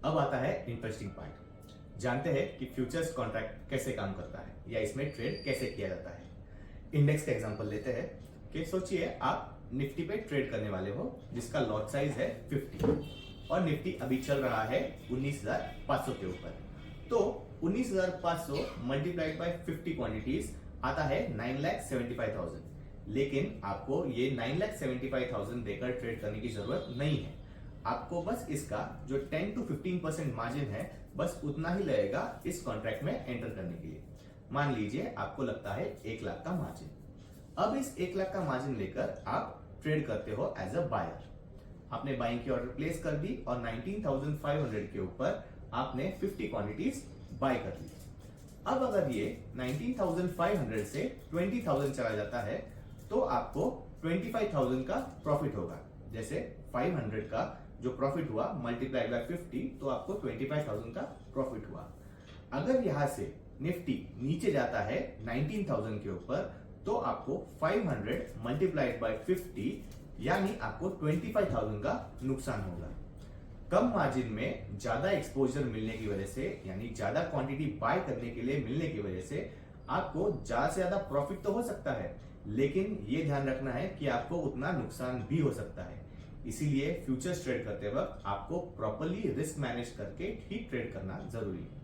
अब आता है इंटरेस्टिंग पार्ट। जानते हैं कि फ्यूचर्स कॉन्ट्रैक्ट कैसे काम करता है या इसमें ट्रेड कैसे किया जाता है। इंडेक्स का एग्जांपल लेते हैं कि सोचिए आप निफ्टी पे ट्रेड करने वाले हो जिसका लॉट साइज है 50 और निफ्टी अभी चल रहा है 19,500 के ऊपर। तो 19,500 मल्टीप्लाइड बाय 50 क्वांटिटीज आता है 9,75,000। लेकिन आपको ये 9,75,000 देकर ट्रेड करने की जरूरत नहीं है। आपको बस इसका जो 10 to 15% मार्जिन है बस उतना ही लगेगा इस कॉन्ट्रैक्ट में एंटर करने के लिए। मान लीजिए आपको लगता है 1 लाख का मार्जिन। अब इस 1 लाख का मार्जिन लेकर आप ट्रेड करते हो एज अ बायर। आपने बाइंग की ऑर्डर प्लेस कर दी और 19,500 के ऊपर आपने 50 क्वांटिटीज बाय कर ली। अब अगर ये 19,500 से 20,000 चला जाता है तो आपको 25,000 का प्रॉफिट होगा। जैसे 500 का जो प्रॉफिट हुआ मल्टीप्लाई बाय 50 तो आपको 25,000 का प्रॉफिट हुआ। अगर यहां से निफ्टी नीचे जाता है 19,000 के ऊपर तो आपको 500 मल्टीप्लाइड बाय 50 यानी आपको 25,000 का नुकसान होगा। कम मार्जिन में ज्यादा एक्सपोजर मिलने की वजह से यानी ज्यादा क्वांटिटी बाय करने के लिए मिलने की वजह से आपको ज्यादा से ज्यादा प्रॉफिट तो हो सकता है, लेकिन ये ध्यान रखना है कि आपको उतना नुकसान भी हो सकता है। इसीलिए फ्यूचर्स ट्रेड करते वक्त आपको प्रॉपर्ली रिस्क मैनेज करके ही ट्रेड करना जरूरी है।